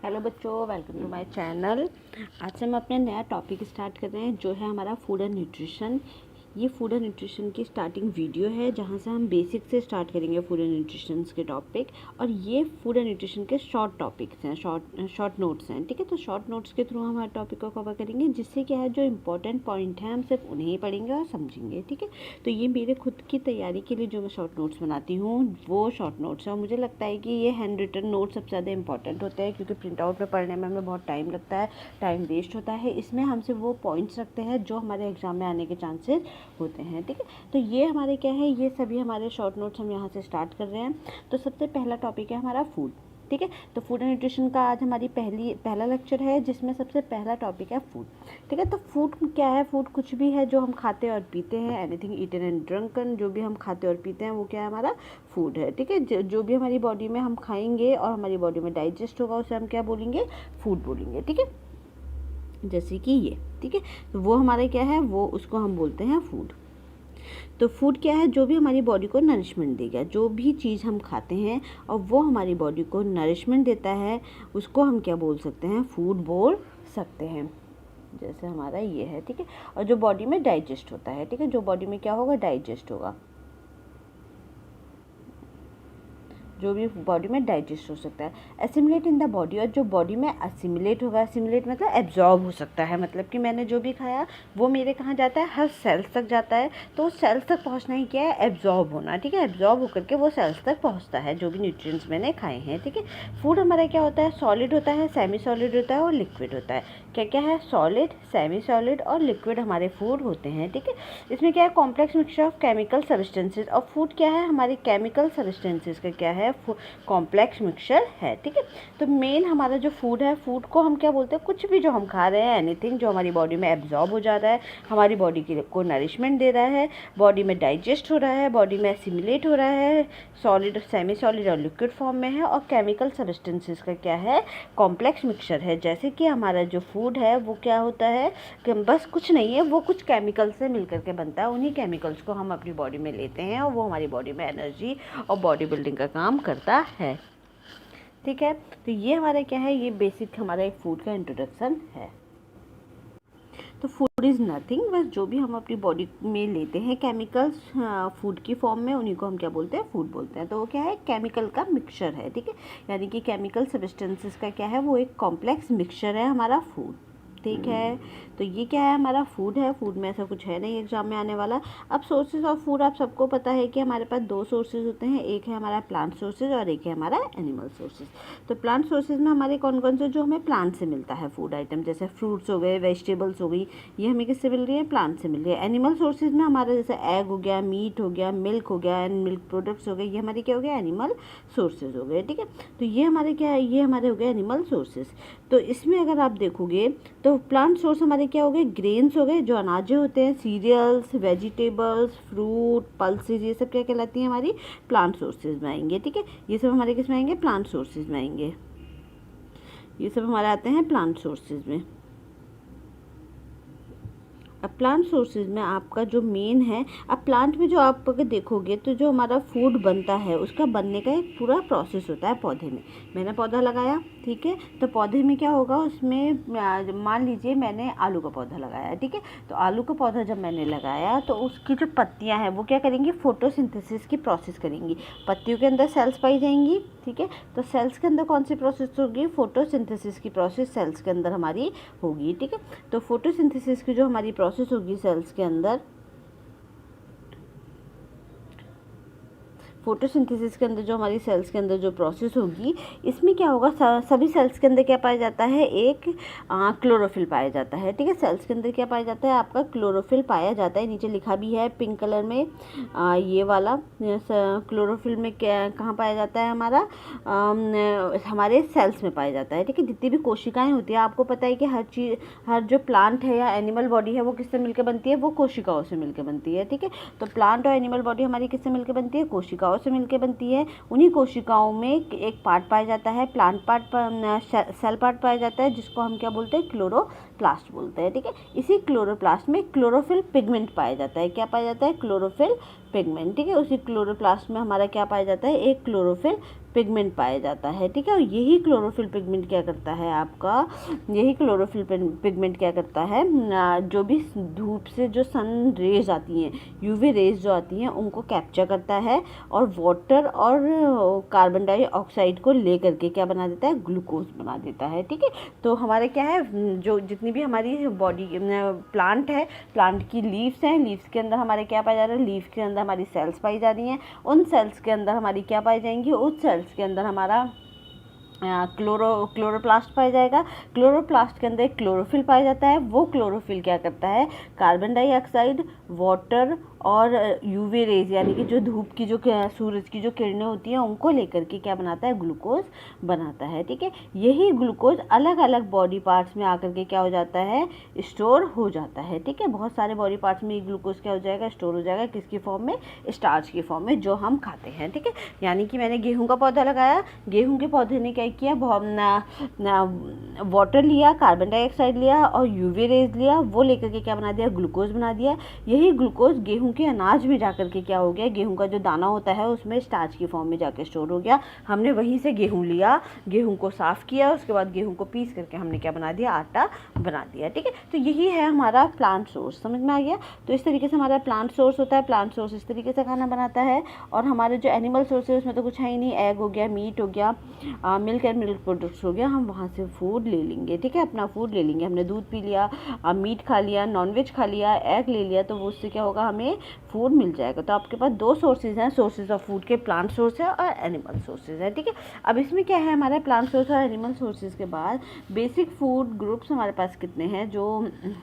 Hello बच्चों, welcome to my channel. आज से हम अपने नया टॉपिक स्टार्ट कर रहे हैं जो है हमारा फूड एंड न्यूट्रिशन। ये फूड एंड न्यूट्रिशन की स्टार्टिंग वीडियो है जहाँ से हम बेसिक से स्टार्ट करेंगे फूड एंड न्यूट्रिशन के टॉपिक। और ये फूड एंड न्यूट्रिशन के शॉर्ट टॉपिक्स हैं, शॉर्ट नोट्स हैं। ठीक है, तो शॉर्ट नोट्स के थ्रू हम हर टॉपिक को कवर करेंगे, जिससे क्या है जो इंपॉर्टेंट पॉइंट है हम सिर्फ उन्हें ही पढ़ेंगे और समझेंगे। ठीक है, तो ये मेरे खुद की तैयारी के लिए जो मैं शॉर्ट नोट्स बनाती हूँ वो शॉर्ट नोट्स हैं। और मुझे लगता है कि ये हैंड रिटन नोट्स सबसे ज़्यादा इंपॉर्टेंट होते हैं, क्योंकि प्रिंट आउट में पढ़ने में हमें बहुत टाइम लगता है, टाइम वेस्ट होता है। इसमें हम सिर्फ वो पॉइंट्स रखते हैं जो हमारे एग्जाम में आने के चांसेस होते हैं। ठीक है, तो ये हमारे क्या है, ये सभी हमारे शॉर्ट नोट्स हम यहाँ से स्टार्ट कर रहे हैं। तो सबसे पहला टॉपिक है हमारा फूड। ठीक है, तो फूड एंड न्यूट्रिशन का आज हमारी पहला लेक्चर है, जिसमें सबसे पहला टॉपिक है फूड। ठीक है, तो फूड क्या है? फूड कुछ भी है जो हम खाते और पीते हैं। एनीथिंग ईटन एंड ड्रंकन, जो भी हम खाते और पीते हैं वो क्या है? हमारा फूड है। ठीक है, जो भी हमारी बॉडी में हम खाएंगे और हमारी बॉडी में डाइजेस्ट होगा उसे हम क्या बोलेंगे? फूड बोलेंगे। ठीक है, जैसे कि ये। ठीक है, तो वो हमारे क्या है, वो उसको हम बोलते हैं फूड। तो फूड क्या है? जो भी हमारी बॉडी को नरिशमेंट देगा, जो भी चीज़ हम खाते हैं और वो हमारी बॉडी को नरिशमेंट देता है, उसको हम क्या बोल सकते हैं? फूड बोल सकते हैं। जैसे हमारा ये है। ठीक है, और जो बॉडी में डाइजेस्ट होता है। ठीक है, जो बॉडी में क्या होगा? डाइजेस्ट होगा, जो भी बॉडी में डाइजेस्ट हो सकता है। एसिमुलेट इन द बॉडी, और जो बॉडी में असिमुलेट होगा, असिमुलेट मतलब एब्जॉर्ब हो सकता है, मतलब कि मैंने जो भी खाया वो मेरे कहाँ जाता है? हर सेल्स तक जाता है। तो सेल्स तक पहुँचना ही क्या है? एब्जॉर्ब होना। ठीक है, एब्जॉर्ब होकर के वो सेल्स तक पहुँचता है, जो भी न्यूट्रिएंट्स मैंने खाए हैं। ठीक है, फूड हमारा क्या होता है? सॉलिड होता है, सेमी सॉलिड होता है और लिक्विड होता है। क्या क्या है? सॉलिड, सेमी सॉलिड और लिक्विड हमारे फूड होते हैं। ठीक है, इसमें क्या है? Complex mixture of chemical substances. और फूड क्या है? हमारे केमिकल सब्सटेंसेज का क्या है? कॉम्प्लेक्स मिक्सचर है। ठीक है, तो मेन हमारा जो फूड है, फूड को हम क्या बोलते हैं? कुछ भी जो हम खा रहे हैं, एनीथिंग जो हमारी बॉडी में एब्जॉर्ब हो जा रहा है, हमारी बॉडी को नरिशमेंट दे रहा है, बॉडी में डाइजेस्ट हो रहा है, बॉडी में एसिमुलेट हो रहा है, सॉलिड, सेमी सॉलिड और लिक्विड फॉर्म में है, और केमिकल सब्सटेंसेस का क्या है? कॉम्प्लेक्स मिक्सचर है। जैसे कि हमारा जो फूड है वो क्या होता है कि बस कुछ नहीं है, वो कुछ केमिकल से मिलकर के बनता है। उन्हीं केमिकल्स को हम अपनी बॉडी में लेते हैं और वो हमारी बॉडी में एनर्जी और बॉडी बिल्डिंग का काम करता है। ठीक है, तो ये हमारा क्या है? ये बेसिक हमारा एक फूड का इंट्रोडक्शन है। तो फूड इज़ नथिंग, बस जो भी हम अपनी बॉडी में लेते हैं केमिकल्स फूड की फॉर्म में, उन्हीं को हम क्या बोलते हैं? फूड बोलते हैं। तो वो क्या है? केमिकल का मिक्सचर है। ठीक है, यानी कि केमिकल सब्सटेंसेस का क्या है? वो एक कॉम्प्लेक्स मिक्सचर है हमारा फूड। ठीक है, तो ये क्या है? हमारा फूड है। फूड में ऐसा कुछ है नहीं एग्जाम में आने वाला। अब सोर्सेज ऑफ फूड आप सबको पता है कि हमारे पास दो सोर्सेज होते हैं, एक है हमारा प्लांट सोर्सेज और एक है हमारा एनिमल सोर्सेज। तो प्लांट सोर्सेज में हमारे कौन कौन से? जो हमें प्लांट से मिलता है फूड आइटम, जैसे फ्रूट्स हो गए, वेजिटेबल्स हो गई, ये हमें किससे मिल रही है? प्लांट से मिल रही है। एनिमल सोर्सेज में हमारा जैसे एग हो गया, मीट हो गया, मिल्क हो गया एंड मिल्क प्रोडक्ट्स हो गए, ये हमारे क्या हो गया? एनिमल सोर्सेज हो गए। ठीक है, तो ये हमारे क्या है? ये हमारे हो गए एनिमल सोर्सेज। तो इसमें अगर आप देखोगे तो प्लांट सोर्स हमारे क्या हो गए? ग्रेन्स हो गए, जो अनाजें होते हैं, सीरियल्स, वेजिटेबल्स, फ्रूट, पल्सेज, ये सब क्या कहलाती हैं? हमारी प्लांट सोर्सेज में आएंगे। ठीक है, ये सब हमारे किस में आएंगे? प्लांट सोर्सेज में आएंगे। ये सब हमारे आते हैं प्लांट सोर्सेज में। अब प्लांट सोर्सेज में आपका जो मेन है, अब प्लांट में जो आप अगर देखोगे तो जो हमारा फूड बनता है उसका बनने का एक पूरा प्रोसेस होता है पौधे में। मैंने पौधा लगाया, ठीक है, तो पौधे में क्या होगा? उसमें मान लीजिए मैंने आलू का पौधा लगाया। ठीक है, तो आलू का पौधा जब मैंने लगाया तो उसकी जो पत्तियां हैं वो क्या करेंगी? फोटोसिंथेसिस की प्रोसेस करेंगी। पत्तियों के अंदर सेल्स पाई जाएंगी। ठीक है, तो सेल्स के अंदर कौन सी प्रोसेस होगी? फोटोसिंथेसिस की प्रोसेस सेल्स के अंदर हमारी होगी। ठीक है, तो फोटोसिंथेसिस की जो हमारी प्रोसेस होगी सेल्स के अंदर, फोटोसिंथेसिस के अंदर जो हमारी सेल्स के अंदर जो प्रोसेस होगी, इसमें क्या होगा? सभी सेल्स के अंदर क्या पाया जाता है? एक क्लोरोफिल पाया जाता है। ठीक है, सेल्स के अंदर क्या पाया जाता है? आपका क्लोरोफिल पाया जाता है। नीचे लिखा भी है पिंक कलर में, ये वाला क्लोरोफिल में क्या कहाँ पाया जाता है? हमारा हमारे सेल्स में पाया जाता है। ठीक है, जितनी भी कोशिकाएं होती है, आपको पता है कि हर जो प्लांट है या एनिमल बॉडी है वो किससे मिलकर बनती है? वो कोशिकाओं से मिलकर बनती है। ठीक है, तो प्लांट और एनिमल बॉडी हमारी किससे मिलकर बनती है? कोशिकाओं से मिलकर बनती है। उन्हीं कोशिकाओं में एक पार्ट पाया जाता है, प्लांट पार्ट, सेल पार्ट पाया जाता है, जिसको हम क्या बोलते हैं? क्लोरोप्लास्ट बोलते हैं। ठीक है, इसी क्लोरोप्लास्ट में क्लोरोफिल पिगमेंट पाया जाता है। क्या पाया जाता है? क्लोरोफिल पिगमेंट, ठीक है। उसी क्लोरोप्लास्ट में हमारा क्या पाया जाता है, एक क्लोरोफिल पिगमेंट पाया जाता है, ठीक है। और यही क्लोरोफिल पिगमेंट क्या करता है आपका, यही क्लोरोफिल पिगमेंट क्या करता है, जो भी धूप से जो सन रेज आती हैं, यूवी रेज जो आती हैं, उनको कैप्चर करता है और वाटर और कार्बन डाइऑक्साइड को ले करके क्या बना देता है, ग्लूकोज बना देता है, ठीक है। तो हमारे क्या है, जो जितनी भी हमारी बॉडी प्लांट है, प्लांट की लीव्स हैं, लीव्स के अंदर हमारे क्या पाया जा रहा है, लीव के अंदर हमारी सेल्स पाई जा रही हैं। उन सेल्स के अंदर हमारी क्या पाई जाएंगी, उस सेल्स के अंदर हमारा क्लोरोप्लास्ट पाया जाएगा। क्लोरोप्लास्ट के अंदर एक क्लोरोफिल पाया जाता है। वो क्लोरोफिल क्या करता है, कार्बन डाइऑक्साइड, वाटर और यूवी रेज यानी कि जो धूप की, जो सूरज की जो किरणें होती हैं, उनको लेकर के क्या बनाता है, ग्लूकोज बनाता है, ठीक है। यही ग्लूकोज अलग अलग बॉडी पार्ट्स में आकर के क्या हो जाता है, स्टोर हो जाता है, ठीक है। बहुत सारे बॉडी पार्ट्स में ये ग्लूकोज क्या हो जाएगा, स्टोर हो जाएगा। किसकी फॉर्म में, स्टार्च की फॉर्म में, जो हम खाते हैं, ठीक है। यानी कि मैंने गेहूं का पौधा लगाया, गेहूं के पौधे ने क्या किया, वाटर लिया, कार्बन डाइऑक्साइड लिया और यूवी रेज लिया, वो लेकर के क्या बना दिया, ग्लूकोज बना दिया। यही ग्लूकोज गेहूं के अनाज में जाकर के क्या हो गया, गेहूं का जो दाना होता है उसमें स्टार्च की फॉर्म में जाकर स्टोर हो गया। हमने वहीं से गेहूं लिया, गेहूं को साफ किया, उसके बाद गेहूं को पीस करके हमने क्या बना दिया, आटा बना दिया, ठीक है। तो यही है हमारा प्लांट सोर्स, समझ में आ गया। तो इस तरीके से हमारा प्लांट सोर्स होता है। प्लांट सोर्स इस तरीके से खाना बनाता है। और हमारे जो एनिमल सोर्स है उसमें तो कुछ है ही नहीं, एग हो गया, मीट हो गया, मिल्क एंड मिल्क प्रोडक्ट्स हो गया, हम वहाँ से फूड ले लेंगे, ठीक है। अपना फूड ले लेंगे, हमने दूध पी लिया, मीट खा लिया, नॉनवेज खा लिया, एग ले लिया, तो वो उससे क्या होगा, हमें फूड मिल जाएगा। तो आपके पास दो सोर्सेज हैं, सोर्सेज ऑफ फूड के, प्लांट सोर्स है और एनिमल सोर्सेज है, ठीक है। अब इसमें क्या है, हमारा प्लांट सोर्स और एनिमल सोर्सेज के बाद बेसिक फूड ग्रुप्स हमारे पास कितने हैं जो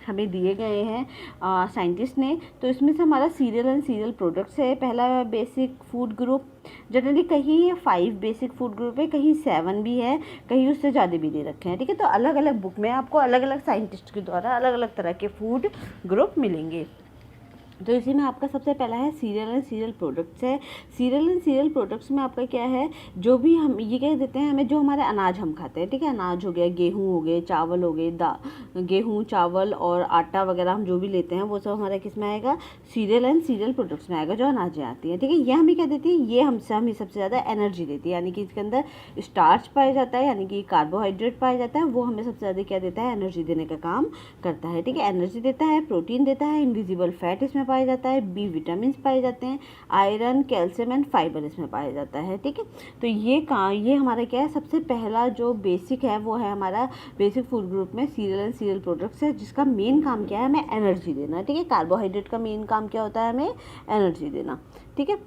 हमें दिए गए हैं साइंटिस्ट ने। तो इसमें से हमारा सीरियल एंड सीरियल प्रोडक्ट्स है पहला बेसिक फूड ग्रुप। जनरली कहीं 5 बेसिक फूड ग्रुप है, कहीं 7 भी है, कहीं उससे ज़्यादा भी दे रखे हैं, ठीक है। तो अलग अलग बुक में आपको अलग अलग साइंटिस्ट के द्वारा अलग अलग तरह के फूड ग्रुप मिलेंगे। तो इसी में आपका सबसे पहला है सीरियल एंड सीरियल प्रोडक्ट्स है। सीरियल एंड सीरियल प्रोडक्ट्स में आपका क्या है, जो भी हम ये कह देते हैं, हमें जो हमारे अनाज हम खाते हैं, ठीक है। अनाज हो गया, गेहूं हो गए, चावल हो गए, गेहूं, चावल और आटा वगैरह हम जो भी लेते हैं वो सब हमारा किस में आएगा, सीरियल एंड सीरियल प्रोडक्ट्स में आएगा, जो अनाजें आती हैं, ठीक है। ये हमें क्या देती है, ये हमें सबसे ज़्यादा एनर्जी देती है, यानी कि इसके अंदर स्टार्च पाया जाता है, यानी कि कार्बोहाइड्रेट पाया जाता है, वो हमें सबसे ज़्यादा क्या देता है, एनर्जी देने का काम करता है, ठीक है। एनर्जी देता है, प्रोटीन देता है, इनविजिबल फैट इसमें पाया जाता है, बी विटामिन पाए जाते हैं, आयरन, कैल्शियम एंड फाइबर इसमें पाया जाता है, ठीक है। तो ये हमारा क्या है, सबसे पहला जो बेसिक है वो है हमारा बेसिक फूड ग्रुप में सीरियल एंड सीरियल प्रोडक्ट्स है, जिसका मेन काम क्या है, हमें एनर्जी देना, ठीक है। कार्बोहाइड्रेट का मेन काम क्या होता है, हमें एनर्जी देना, ठीक है।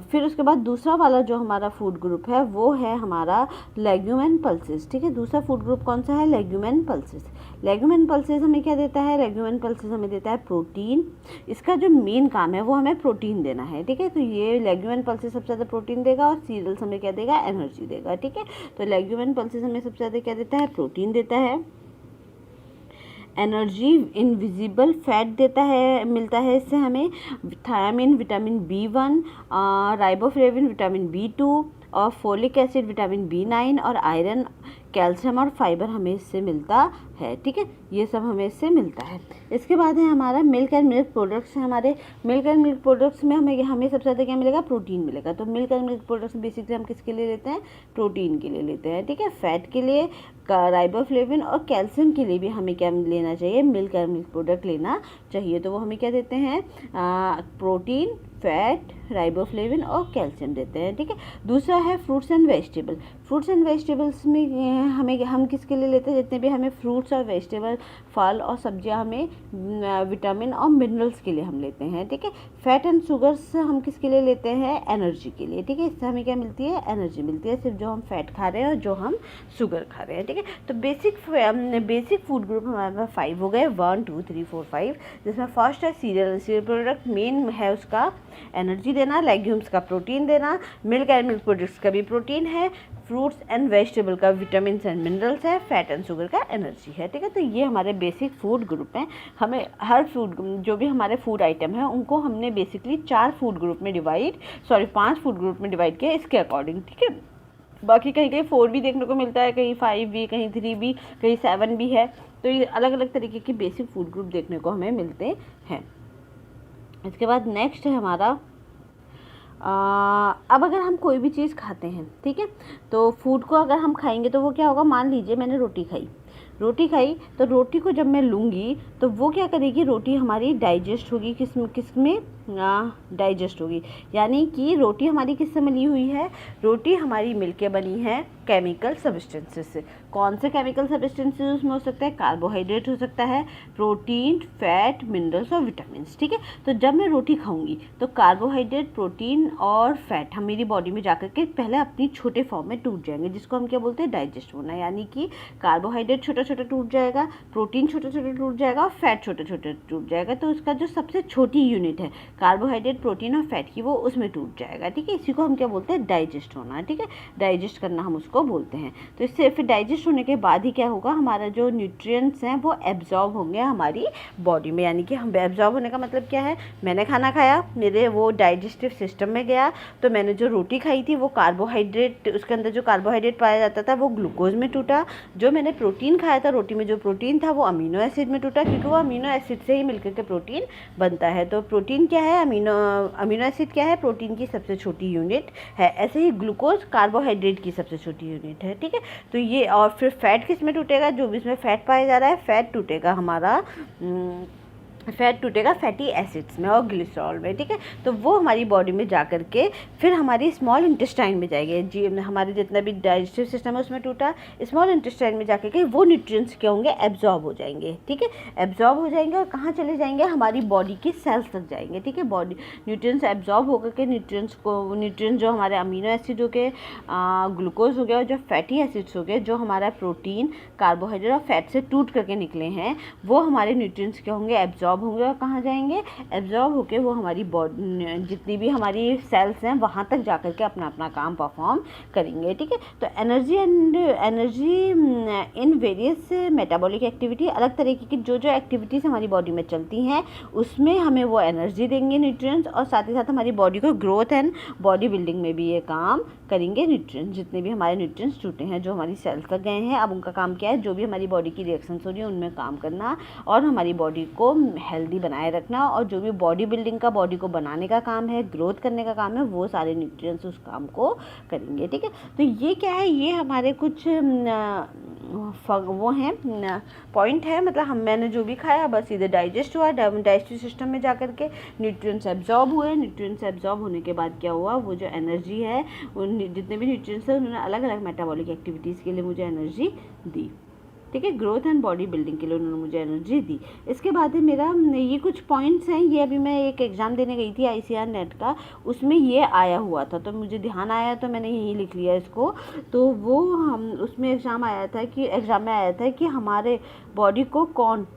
फिर उसके बाद दूसरा वाला जो हमारा फूड ग्रुप है वो है हमारा लेग्यूम एंड पल्सेस, ठीक है। दूसरा फूड ग्रुप कौन सा है, legume and pulses. Legume and pulses हमें क्या देता है, लेग्यूम एंड पल्सेस हमें देता है प्रोटीन। इसका जो मेन काम है वो हमें प्रोटीन देना है, ठीक है। तो ये लेग्यूम एंड पल्सेस सबसे ज़्यादा प्रोटीन देगा और सीरियल्स हमें क्या देगा, एनर्जी देगा, ठीक है। तो लेग्यूम एंड पल्सेस हमें सबसे ज़्यादा क्या देता है, प्रोटीन देता है, एनर्जी, इनविजिबल फैट देता है, मिलता है इससे हमें, thiamine, vitamin B1, riboflavin, vitamin B2 और फोलिक एसिड, विटामिन B9 और आयरन, कैल्शियम और फाइबर हमें इससे मिलता है, ठीक है। ये सब हमें इससे मिलता है। इसके बाद है हमारा मिल्क एंड मिल्क प्रोडक्ट्स। हमारे मिल्क एंड मिल्क प्रोडक्ट्स में हमें सबसे ज़्यादा क्या मिलेगा, प्रोटीन मिलेगा। तो milk and milk products basically हम किसके लिए लेते हैं, प्रोटीन के लिए लेते हैं, ठीक है। फैट के लिए राइबोफ्लेविन और कैल्शियम के लिए भी हमें क्या लेना चाहिए, मिल्क एंड मिल्क प्रोडक्ट लेना चाहिए। तो वो हमें क्या देते हैं, प्रोटीन, फैट, राइबोफ्लेविन और कैल्शियम देते हैं, ठीक है। दूसरा है fruits and vegetable. Fruits and vegetables में हम किसके लिए लेते हैं, जितने भी हमें फ्रूट्स और वेजिटेबल, फल और सब्जियां हमें विटामिन और मिनरल्स के लिए हम लेते हैं, ठीक है। फैट एंड शुगर्स हम किसके लिए लेते हैं, एनर्जी के लिए, ठीक है। इससे हमें क्या मिलती है, एनर्जी मिलती है, सिर्फ जो हम फैट खा रहे हैं और जो हम शुगर खा रहे हैं, ठीक है। तो बेसिक फूड ग्रुप हमारे पास 5 हो गए, 1 2 3 4 5, जिसमें फर्स्ट है सीरियल प्रोडक्ट। मेन है उसका एनर्जी देना, लेग्यूम्स का प्रोटीन देना, मिल्क एंड मिल्क प्रोडक्ट्स का भी प्रोटीन है, फ्रूट्स एंड वेजिटेबल का विटामिन एंड मिनरल्स है, फैट एंड शुगर का एनर्जी है, ठीक है। तो ये हमारे बेसिक फूड ग्रुप हैं। हमें हर फूड, जो भी हमारे फूड आइटम है उनको हमने बेसिकली 5 फूड ग्रुप में डिवाइड किया इसके अकॉर्डिंग, ठीक है। बाकी कहीं कहीं 4 भी देखने को मिलता है, कहीं 5 भी, कहीं 3 भी, कहीं 7 भी है। तो ये अलग अलग तरीके के बेसिक फूड ग्रुप देखने को हमें मिलते हैं। इसके बाद नेक्स्ट है हमारा अब अगर हम कोई भी चीज़ खाते हैं, ठीक है, तो फूड को अगर हम खाएंगे तो वो क्या होगा, मान लीजिए मैंने रोटी खाई तो रोटी को जब मैं लूँगी तो वो क्या करेगी, रोटी हमारी डाइजेस्ट होगी, किस में डाइजेस्ट होगी। यानी कि रोटी हमारी किससे मिली हुई है, रोटी हमारी मिलके बनी है केमिकल सब्सटेंसेस से। कौन से केमिकल सब्सटेंसेस उसमें हो सकता है, कार्बोहाइड्रेट हो सकता है, प्रोटीन, फैट, मिनरल्स और विटामिन्स, ठीक है। तो जब मैं रोटी खाऊंगी तो कार्बोहाइड्रेट, प्रोटीन और फैट हम मेरी बॉडी में जाकर के पहले अपनी छोटे फॉर्म में टूट जाएंगे, जिसको हम क्या बोलते हैं, डाइजेस्ट होना। यानी कि कार्बोहाइड्रेट छोटा छोटा टूट जाएगा, प्रोटीन छोटा छोटा टूट जाएगा और फैट छोटा छोटा टूट जाएगा। तो उसका जो सबसे छोटी यूनिट है कार्बोहाइड्रेट, प्रोटीन और फैट की, वो उसमें टूट जाएगा, ठीक है। इसी को हम क्या बोलते हैं, डाइजेस्ट होना, ठीक है। डाइजेस्ट करना हम उसको बोलते हैं। तो इससे फिर डाइजेस्ट होने के बाद ही क्या होगा, हमारा जो न्यूट्रिएंट्स हैं वो एब्जॉर्ब होंगे हमारी बॉडी में। यानी कि हम एब्जॉर्ब होने का मतलब क्या है, मैंने खाना खाया, मेरे वो डाइजेस्टिव सिस्टम में गया, तो मैंने जो रोटी खाई थी वो कार्बोहाइड्रेट, उसके अंदर जो कार्बोहाइड्रेट पाया जाता था वो ग्लूकोज में टूटा। जो मैंने प्रोटीन खाया था, रोटी में जो प्रोटीन था वो अमीनो एसिड में टूटा, क्योंकि वो अमीनो एसिड से ही मिलकर के प्रोटीन बनता है। तो प्रोटीन क्या है, अमीनो एसिड क्या है, प्रोटीन की सबसे छोटी यूनिट है। ऐसे ही ग्लूकोज कार्बोहाइड्रेट की सबसे छोटी यूनिट है, ठीक है। तो ये, और फिर फैट किस में टूटेगा, जो भी इसमें फैट पाया जा रहा है, फैट टूटेगा हमारा, फैट टूटेगा फैटी एसिड्स में और ग्लिसरॉल में, ठीक है। तो वो हमारी बॉडी में जा कर के फिर हमारी स्मॉल इंटेस्टाइन में जाएंगे, जी हमारे जितना भी डाइजेस्टिव सिस्टम है उसमें टूटा, स्मॉल इंटेस्टाइन में जाकर के वो न्यूट्रिएंट्स क्या होंगे, एब्जॉर्ब हो जाएंगे, ठीक है। एब्जॉर्ब हो जाएंगे और कहाँ चले जाएंगे, हमारी बॉडी की सेल्स तक जाएंगे, ठीक है। बॉडी न्यूट्रिएंट्स एब्जॉर्ब होकर के न्यूट्रिएंट्स जो हमारे अमीनो एसिड हो गए, ग्लूकोज हो गया, और जो फैटी एसिड्स हो गए, जो हमारा प्रोटीन, कार्बोहाइड्रेट और फैट से टूट करके निकले हैं, वो हमारे न्यूट्रिएंट्स क्या होंगे, एब्जॉर्ब होंगे। और कहाँ जाएंगे, एब्जॉर्ब होके वो हमारी बॉडी, जितनी भी हमारी सेल्स हैं वहाँ तक जाकर के अपना अपना काम परफॉर्म करेंगे, ठीक है। तो energy in various metabolic activity, अलग तरीके की जो जो एक्टिविटीज़ हमारी बॉडी में चलती हैं उसमें हमें वो एनर्जी देंगे न्यूट्रिएंट्स, और साथ ही साथ हमारी बॉडी को ग्रोथ एंड बॉडी बिल्डिंग में भी ये काम करेंगे न्यूट्रिएंट्स। जितने भी हमारे न्यूट्रिएंट्स टूटे हैं, जो हमारी सेल्स तक गए हैं, अब उनका काम क्या है, जो भी हमारी बॉडी की रिएक्शंस हो रही है उनमें काम करना और हमारी बॉडी को हेल्दी बनाए रखना, और जो भी बॉडी बिल्डिंग का, बॉडी को बनाने का काम है, ग्रोथ करने का काम है, वो सारे न्यूट्रिएंट्स उस काम को करेंगे, ठीक है। तो ये क्या है, ये हमारे कुछ वो हैं पॉइंट है, मतलब मैंने जो भी खाया बस सीधे डाइजेस्ट हुआ, डाइजेस्टिव सिस्टम में जाकर के न्यूट्रिएंट्स एब्जॉर्ब हुए। न्यूट्रिएंट्स एब्जॉर्ब होने के बाद क्या हुआ, वो जो एनर्जी है, जितने भी न्यूट्रिएंट्स हैं उन्होंने अलग अलग मेटाबॉलिक एक्टिविटीज़ के लिए मुझे एनर्जी दी, ठीक है। ग्रोथ एंड बॉडी बिल्डिंग के लिए उन्होंने मुझे एनर्जी दी। इसके बाद है मेरा, ये कुछ पॉइंट्स हैं, ये अभी मैं एक एग्ज़ाम देने गई थी ICAR नेट का, उसमें ये आया हुआ था, तो मुझे ध्यान आया तो मैंने यही लिख लिया इसको। तो वो हम उसमें एग्ज़ाम में आया था कि हमारे बॉडी को कौन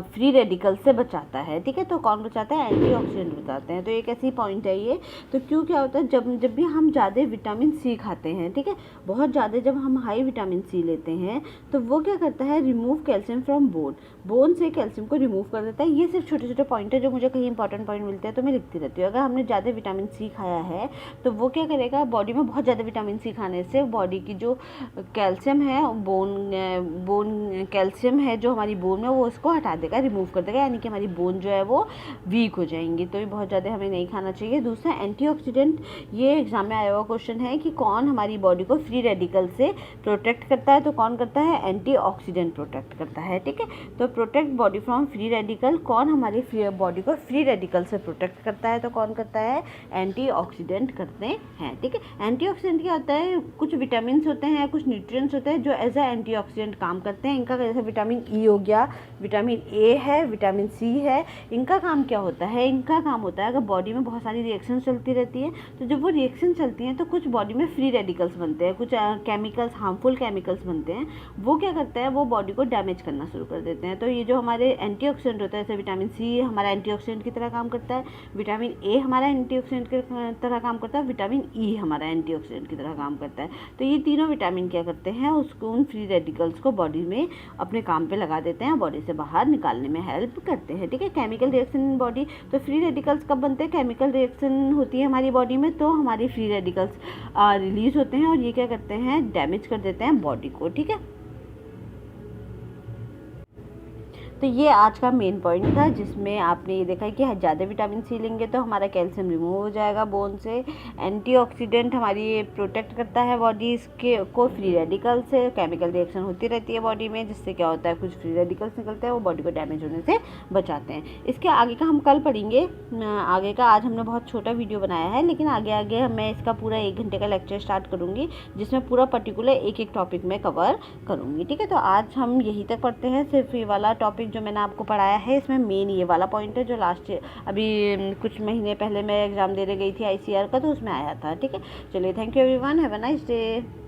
फ्री रेडिकल से बचाता है, ठीक है। तो कौन बचाता है, एंटीऑक्सीडेंट बताते हैं। तो एक ऐसी पॉइंट है ये। तो क्यों, क्या होता है, जब भी हम ज़्यादा विटामिन सी खाते हैं, ठीक है, बहुत ज़्यादा जब हम हाई विटामिन सी लेते हैं तो वो क्या करता है, रिमूव कैल्शियम फ्रॉम बोन से कैल्शियम को रिमूव कर देता है। ये सिर्फ छोटे छोटे पॉइंट है जो मुझे कहीं इंपॉर्टेंट पॉइंट मिलते हैं तो मैं लिखती रहती हूँ। अगर हमने ज़्यादा विटामिन सी खाया है तो वो क्या करेगा, बॉडी में बहुत ज़्यादा विटामिन सी खाने से बॉडी की जो कैल्शियम है, बोन कैल्शियम है जो हमारी बोन में, वो उसको हटा देगा, रिमूव कर देगा, यानी कि हमारी बोन जो है वो वीक हो जाएंगी। तो ये बहुत ज़्यादा हमें नहीं खाना चाहिए। दूसरा, एंटीऑक्सीडेंट, ये एग्जाम में आया हुआ क्वेश्चन है कि कौन हमारी बॉडी को फ्री रेडिकल से प्रोटेक्ट करता है, तो कौन करता है, एंटीऑक्सीडेंट प्रोटेक्ट करता है, ठीक है। तो protect body from free radical, कौन हमारी बॉडी को फ्री रेडिकल से प्रोटेक्ट करता है, तो कौन करता है, एंटीऑक्सीडेंट करते हैं, ठीक है। एंटीऑक्सीडेंट क्या होता है, कुछ विटामिन होते हैं, कुछ न्यूट्रिएंट्स होते हैं जो एज ए एंटीऑक्सीडेंट काम करते हैं। इनका जैसे विटामिन ई हो गया, विटामिन ए है, विटामिन सी है, इनका काम क्या होता है, इनका काम होता है अगर बॉडी में बहुत सारी रिएक्शन चलती रहती है तो जब वो रिएक्शन चलती हैं तो कुछ बॉडी में फ्री रेडिकल्स बनते हैं, कुछ केमिकल्स, हार्मफुल केमिकल्स बनते हैं, वो क्या करते हैं, वो बॉडी को डैमेज करना शुरू कर देते हैं। तो ये जो हमारे एंटीऑक्सीडेंट होता है, जैसे विटामिन सी हमारा एंटीऑक्सीडेंट की तरह काम करता है, विटामिन ए हमारा एंटीऑक्सीडेंट की तरह काम करता है, विटामिन ई हमारा एंटीऑक्सीडेंट की तरह काम करता है। तो ये तीनों विटामिन क्या करते हैं, उसको, उन फ्री रेडिकल्स को बॉडी में अपने काम पे लगा देते हैं, बॉडी से बाहर निकालने में हेल्प करते हैं, ठीक है। केमिकल रिएक्शन इन बॉडी, तो फ्री रेडिकल्स कब बनते हैं, केमिकल रिएक्शन होती है हमारी बॉडी में तो हमारी फ्री रेडिकल्स रिलीज होते हैं और ये क्या करते हैं, डैमेज कर देते हैं बॉडी को, ठीक है। तो ये आज का मेन पॉइंट था, जिसमें आपने ये देखा है कि ज़्यादा विटामिन सी लेंगे तो हमारा कैल्शियम रिमूव हो जाएगा बोन से। एंटीऑक्सीडेंट हमारी प्रोटेक्ट करता है बॉडी इसके को फ्री रेडिकल से। केमिकल रिएक्शन होती रहती है बॉडी में, जिससे क्या होता है कुछ फ्री रेडिकल्स निकलते हैं, वो बॉडी को डैमेज होने से बचाते हैं। इसके आगे का हम कल पढ़ेंगे। आगे का आज हमने बहुत छोटा वीडियो बनाया है, लेकिन आगे आगे मैं इसका पूरा 1 घंटे का लेक्चर स्टार्ट करूँगी, जिसमें पूरा पर्टिकुलर एक टॉपिक में कवर करूँगी। ठीक है, तो आज हम यहीं तक पढ़ते हैं। सिर्फ ये वाला टॉपिक जो मैंने आपको पढ़ाया है, इसमें मेन ये वाला पॉइंट है जो लास्ट अभी कुछ महीने पहले मैं एग्ज़ाम देने गई थी ICAR का, तो उसमें आया था। ठीक है, चलिए, thank you everyone, have a nice day.